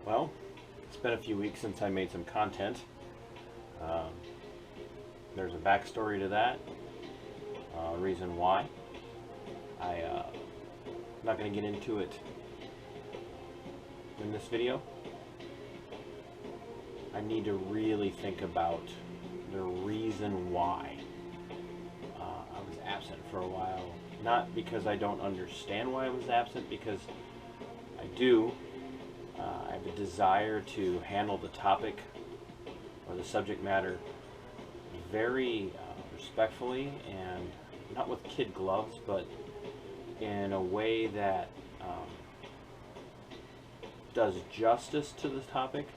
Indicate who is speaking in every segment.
Speaker 1: Well, it's been a few weeks since I made some content. There's a backstory to that, reason why. I'm not going to get into it in this video. I need to really think about the reason why I was absent for a while. Not because I don't understand why I was absent, because I do. I have a desire to handle the topic or the subject matter very respectfully, and not with kid gloves, but in a way that does justice to the topic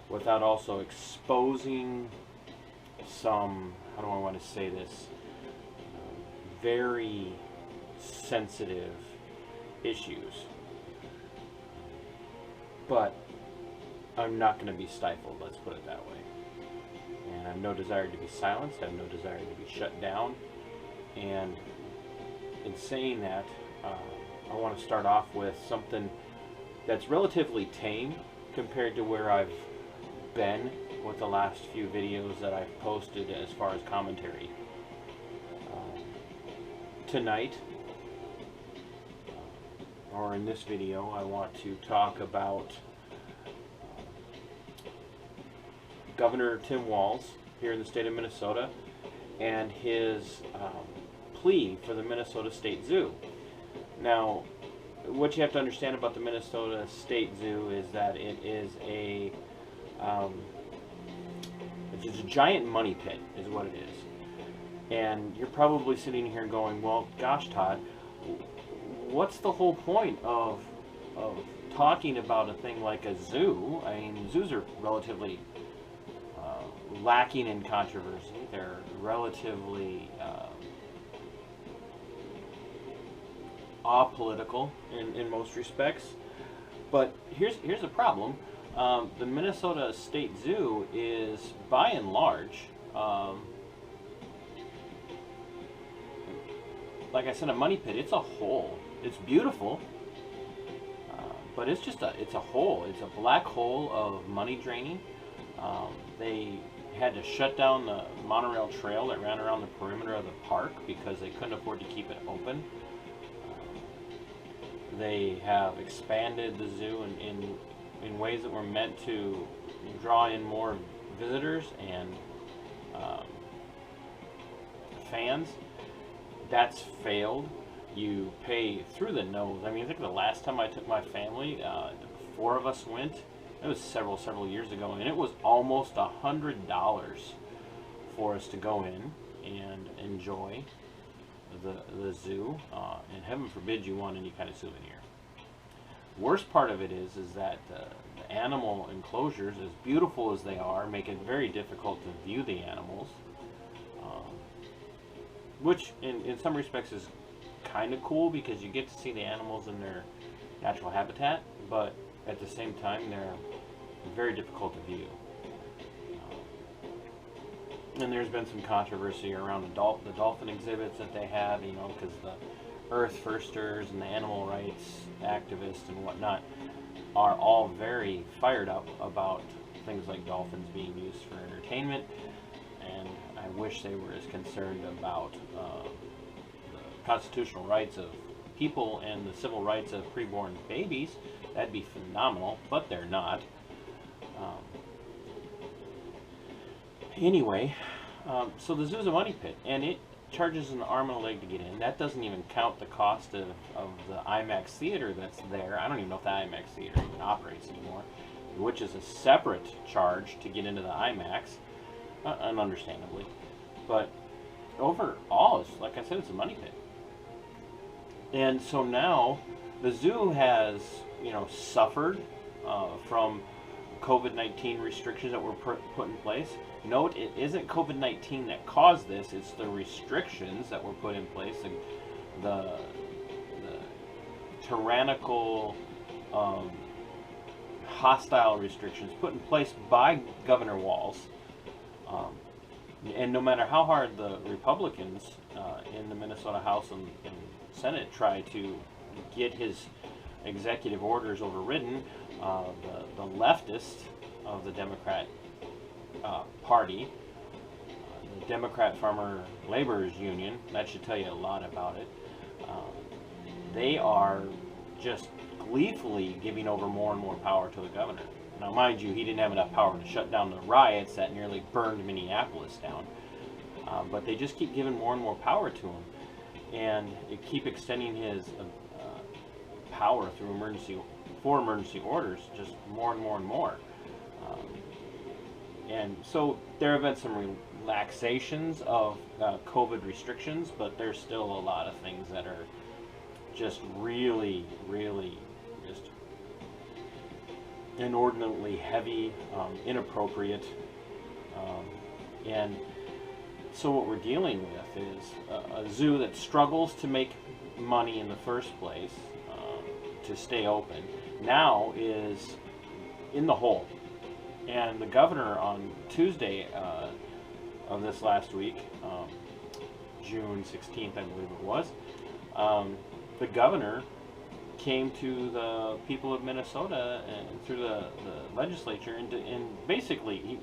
Speaker 1: without also exposing some, how do I want to say this, very sensitive issues. But I'm not going to be stifled, let's put it that way. And I have no desire to be silenced, I have no desire to be shut down. And in saying that, I want to start off with something that's relatively tame compared to where I've been with the last few videos that I've posted as far as commentary. Tonight, or in this video, I want to talk about Governor Tim Walz here in the state of Minnesota and his plea for the Minnesota State Zoo. Now, what you have to understand about the Minnesota State Zoo is that it is it's a giant money pit, is what it is. And you're probably sitting here going, well, gosh, Todd, what's the whole point of talking about a thing like a zoo? I mean, zoos are relatively lacking in controversy. They're relatively apolitical in most respects. But here's the problem. The Minnesota State Zoo is, by and large, like I said, a money pit. It's a hole. It's beautiful, but it's just it's a hole. It's a black hole of money draining. They had to shut down the monorail trail that ran around the perimeter of the park because they couldn't afford to keep it open. They have expanded the zoo in ways that were meant to draw in more visitors and fans. That's failed. You pay through the nose. I mean, I think the last time I took my family, 4 of us went. It was several years ago, and it was almost $100 for us to go in and enjoy the zoo. And heaven forbid you want any kind of souvenir. Worst part of it is that the animal enclosures, as beautiful as they are, make it very difficult to view the animals. Which in some respects is kind of cool because you get to see the animals in their natural habitat, but at the same time they're very difficult to view. And there's been some controversy around the dolphin exhibits that they have, you know, because the Earth Firsters and the animal rights activists and whatnot are all very fired up about things like dolphins being used for entertainment. And I wish they were as concerned about the constitutional rights of people and the civil rights of preborn babies. That'd be phenomenal, but they're not. Anyway, so the zoo's a money pit, and it charges an arm and a leg to get in. That doesn't even count the cost of the IMAX theater that's there. I don't even know if the IMAX theater even operates anymore, which is a separate charge to get into the IMAX. Understandably, but overall, it's, like I said, it's a money pit. And so now the zoo has, you know, suffered from COVID-19 restrictions that were put in place. Note, it isn't COVID-19 that caused this; it's the restrictions that were put in place, the tyrannical, hostile restrictions put in place by Governor Walz. And no matter how hard the Republicans in the Minnesota House and Senate try to get his executive orders overridden, the leftist of the Democrat Party, the Democrat Farmer Laborers Union, that should tell you a lot about it. They are just gleefully giving over more and more power to the governor. Now, mind you, he didn't have enough power to shut down the riots that nearly burned Minneapolis down. But they just keep giving more and more power to him, and it keep extending his power through emergency orders, just more and more and more. And so there have been some relaxations of COVID restrictions, but there's still a lot of things that are just really, really just inordinately heavy, inappropriate, and so what we're dealing with is a zoo that struggles to make money in the first place, to stay open, now is in the hole. And the governor on Tuesday of this last week, June 16th, I believe it was, the governor came to the people of Minnesota and through the legislature and basically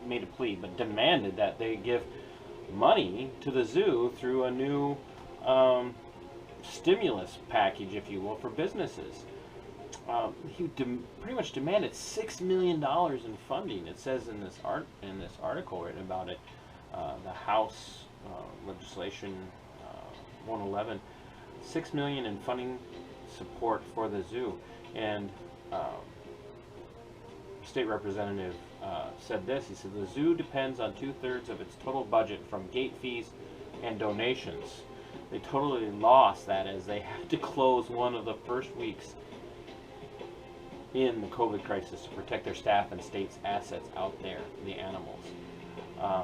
Speaker 1: made a plea, but demanded that they give money to the zoo through a new stimulus package, if you will, for businesses. He pretty much demanded $6 million in funding. It says in this article written about it, the House legislation 111, $6 million in funding support for the zoo. And State Representative said this. He said the zoo depends on 2/3 of its total budget from gate fees and donations. They totally lost that as they had to close one of the first weeks in the COVID crisis to protect their staff and state's assets out there, the animals. I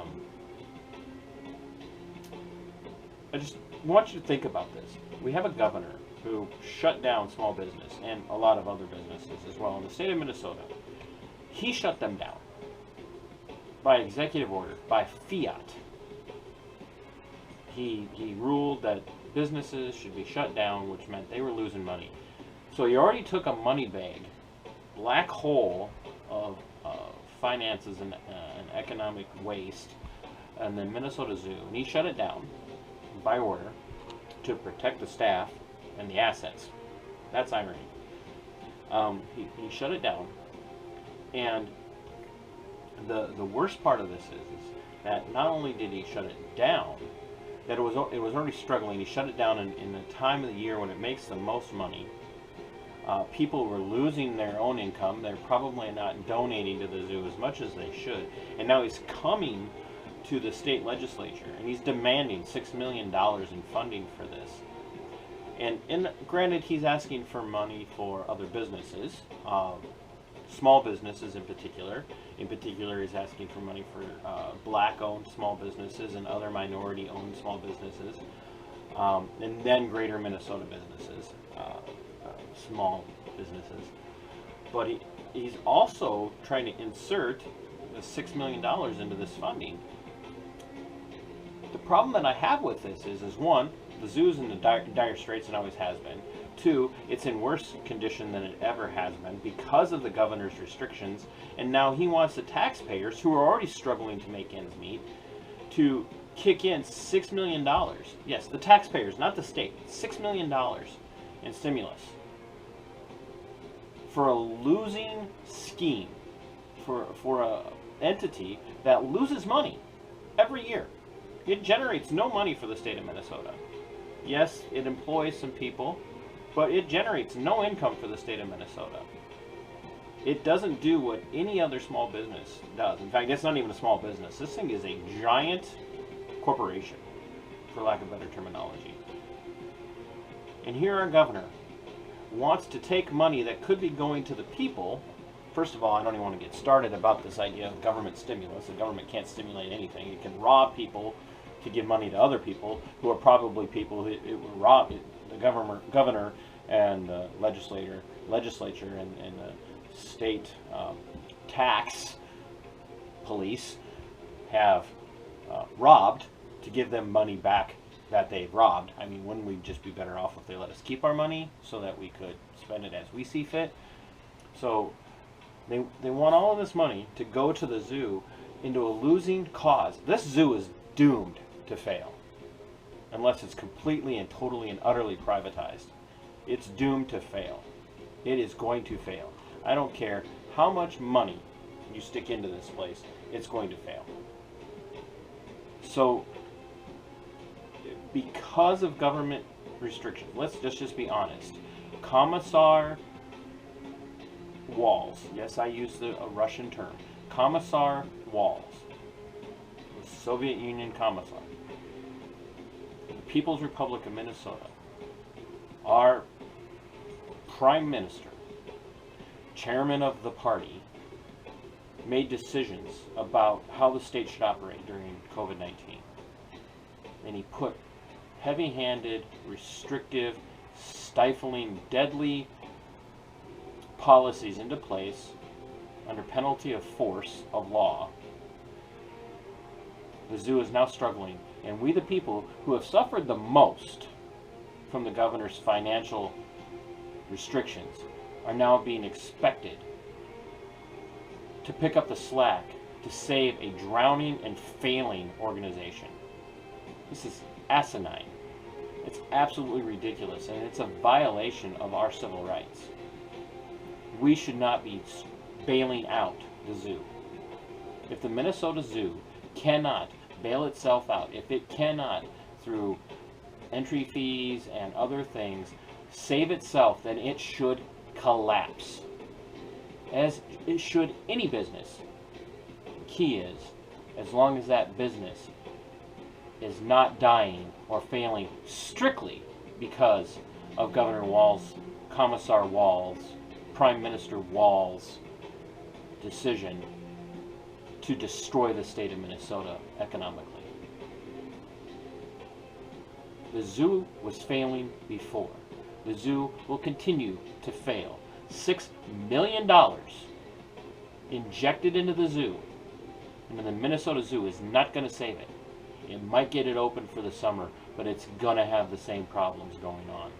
Speaker 1: just want you to think about this. We have a governor who shut down small business and a lot of other businesses as well in the state of Minnesota. He shut them down by executive order, by fiat. He ruled that businesses should be shut down, which meant they were losing money. So he already took a money bag, black hole of finances and economic waste, and the Minnesota Zoo, and he shut it down by order to protect the staff and the assets. That's irony. He shut it down, and the worst part of this is that not only did he shut it down, that it was already struggling. He shut it down in the time of the year when it makes the most money. People were losing their own income. They're probably not donating to the zoo as much as they should. And now he's coming to the state legislature and he's demanding $6 million in funding for this. And granted, he's asking for money for other businesses, small businesses in particular. In particular, he's asking for money for black-owned small businesses and other minority-owned small businesses, and then greater Minnesota businesses, small businesses. But he's also trying to insert the $6 million into this funding. The problem that I have with this is one, the zoo's in the dire straits and always has been. Two, it's in worse condition than it ever has been because of the governor's restrictions, and now he wants the taxpayers, who are already struggling to make ends meet, to kick in $6 million. Yes, the taxpayers, not the state. $6 million in stimulus for a losing scheme, for a entity that loses money every year. It generates no money for the state of Minnesota. Yes, it employs some people, but it generates no income for the state of Minnesota. It doesn't do what any other small business does. In fact, it's not even a small business. This thing is a giant corporation, for lack of better terminology. And here our governor wants to take money that could be going to the people. First of all, I don't even want to get started about this idea of government stimulus. The government can't stimulate anything. It can rob people to give money to other people who are probably people it would rob. The governor and the legislature and the state tax police have robbed to give them money back that they've robbed. I mean, wouldn't we just be better off if they let us keep our money so that we could spend it as we see fit? So they want all of this money to go to the zoo into a losing cause. This zoo is doomed to fail unless it's completely and totally and utterly privatized. It's doomed to fail. It is going to fail. I don't care how much money you stick into this place, it's going to fail. So, because of government restrictions, let's just be honest. Commissar Walz, yes, I used a Russian term. Commissar Walz, the Soviet Union Commissar, the People's Republic of Minnesota, our Prime Minister, Chairman of the party, made decisions about how the state should operate during COVID-19. And he put heavy-handed, restrictive, stifling, deadly policies into place under penalty of force of law. The zoo is now struggling, and we the people who have suffered the most from the governor's financial restrictions are now being expected to pick up the slack to save a drowning and failing organization. This is asinine. It's absolutely ridiculous, and it's a violation of our civil rights. We should not be bailing out the zoo. If the Minnesota Zoo cannot bail itself out, if it cannot, through entry fees and other things, save itself, then it should collapse. As it should any business. The key is, as long as that business is not dying or failing strictly because of Governor Walz, Commissar Walz, Prime Minister Walz decision to destroy the state of Minnesota economically. The zoo was failing before. The zoo will continue to fail. $6 million injected into the zoo, and the Minnesota Zoo is not going to save it. It might get it open for the summer, but it's going to have the same problems going on.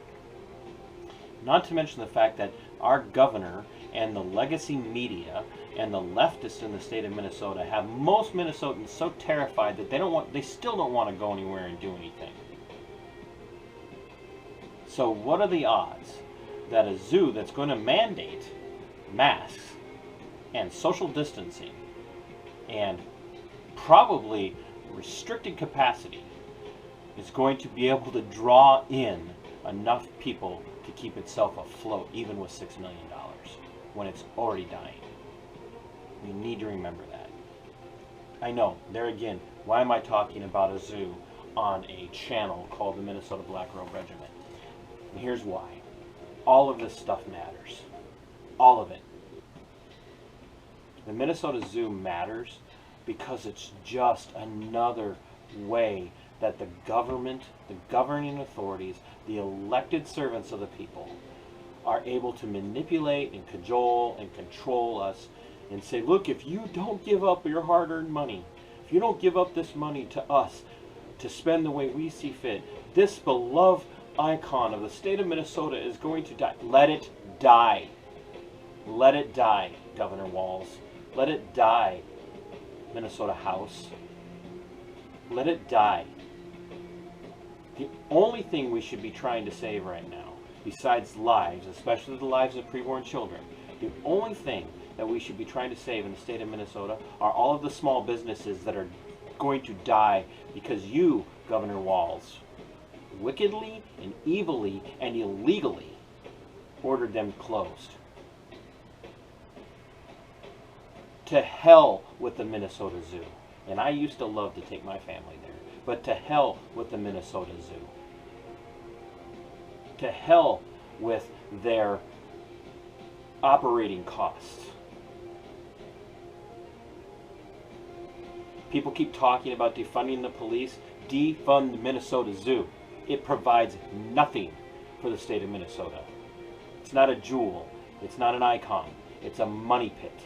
Speaker 1: Not to mention the fact that our governor and the legacy media and the leftists in the state of Minnesota have most Minnesotans so terrified that they still don't want to go anywhere and do anything. So what are the odds that a zoo that's going to mandate masks and social distancing and probably restricted capacity is going to be able to draw in enough people to keep itself afloat, even with $6 million, when it's already dying? We need to remember that. I know, there again, why am I talking about a zoo on a channel called the Minnesota Black Robe Regiment? And here's why. All of this stuff matters. All of it. The Minnesota Zoo matters because it's just another way that the government, the governing authorities, the elected servants of the people are able to manipulate and cajole and control us and say, look, if you don't give up your hard-earned money, if you don't give up this money to us to spend the way we see fit, this beloved icon of the state of Minnesota is going to die. Let it die. Let it die, Governor Walz. Let it die, Minnesota House. Let it die. The only thing we should be trying to save right now, besides lives, especially the lives of preborn children, the only thing that we should be trying to save in the state of Minnesota are all of the small businesses that are going to die because you, Governor Walz, wickedly and evilly and illegally ordered them closed. To hell with the Minnesota Zoo. And I used to love to take my family there. But to hell with the Minnesota Zoo. To hell with their operating costs. People keep talking about defunding the police. Defund the Minnesota Zoo. It provides nothing for the state of Minnesota. It's not a jewel. It's not an icon. It's a money pit.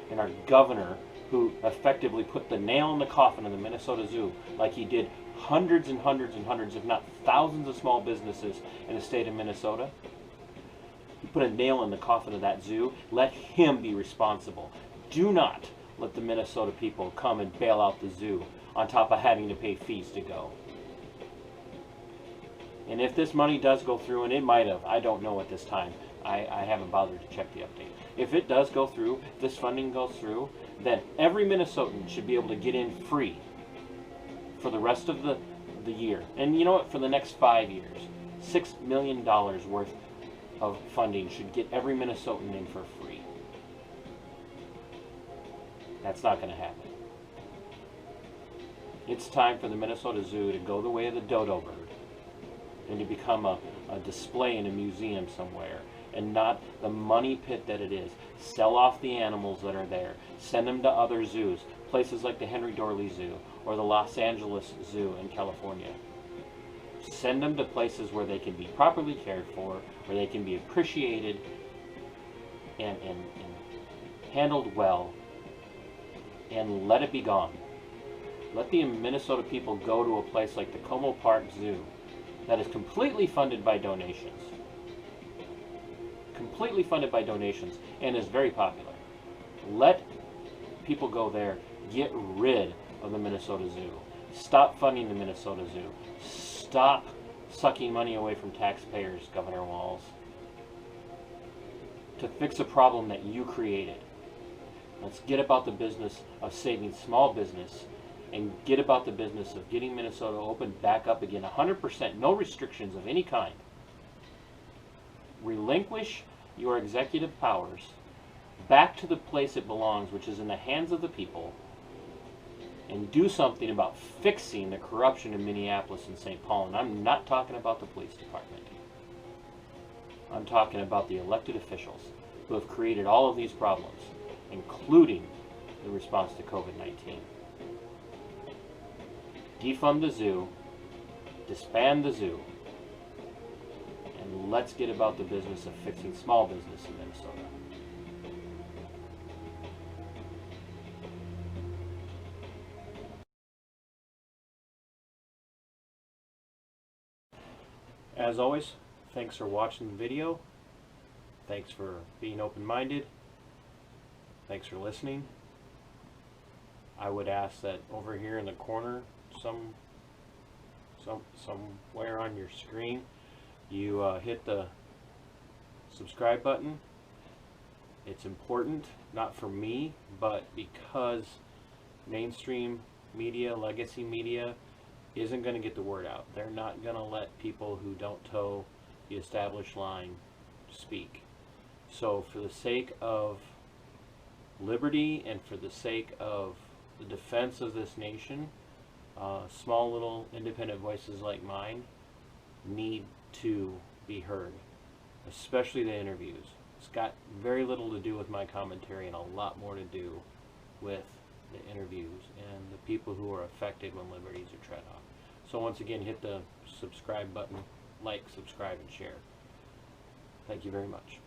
Speaker 1: And our governor, who effectively put the nail in the coffin of the Minnesota Zoo, like he did hundreds and hundreds and hundreds, if not thousands of small businesses in the state of Minnesota, put a nail in the coffin of that zoo. Let him be responsible. Do not let the Minnesota people come and bail out the zoo on top of having to pay fees to go. And if this money does go through, and it might have, I don't know at this time, I haven't bothered to check the update. If it does go through, if this funding goes through, then every Minnesotan should be able to get in free for the rest of the year. And you know what, for the next 5 years, $6 million worth of funding should get every Minnesotan in for free. That's not going to happen. It's time for the Minnesota Zoo to go the way of the dodo bird and to become a display in a museum somewhere, and not the money pit that it is. Sell off the animals that are there. Send them to other zoos, places like the Henry Dorley Zoo or the Los Angeles Zoo in California. Send them to places where they can be properly cared for, where they can be appreciated and handled well, and let it be gone. Let the Minnesota people go to a place like the Como Park Zoo that is completely funded by donations. Completely funded by donations, and is very popular. Let people go there. Get rid of the Minnesota Zoo. Stop funding the Minnesota Zoo. Stop sucking money away from taxpayers, Governor Walz, to fix a problem that you created. Let's get about the business of saving small business and get about the business of getting Minnesota opened back up again, 100%, no restrictions of any kind. Relinquish your executive powers back to the place it belongs, which is in the hands of the people, and do something about fixing the corruption in Minneapolis and St. Paul. And I'm not talking about the police department. I'm talking about the elected officials who have created all of these problems, including the response to COVID-19. Defund the zoo, disband the zoo, and let's get about the business of fixing small business in Minnesota. As always, thanks for watching the video. Thanks for being open-minded. Thanks for listening. I would ask that over here in the corner, somewhere on your screen, you hit the subscribe button. It's important, not for me, but because mainstream media, legacy media, isn't going to get the word out. They're not going to let people who don't toe the established line speak. So for the sake of liberty and for the sake of the defense of this nation, small little independent voices like mine need to be heard, especially the interviews. It's got very little to do with my commentary and a lot more to do with the interviews and the people who are affected when liberties are tread on. So once again, hit the subscribe button, like, subscribe, and share. Thank you very much.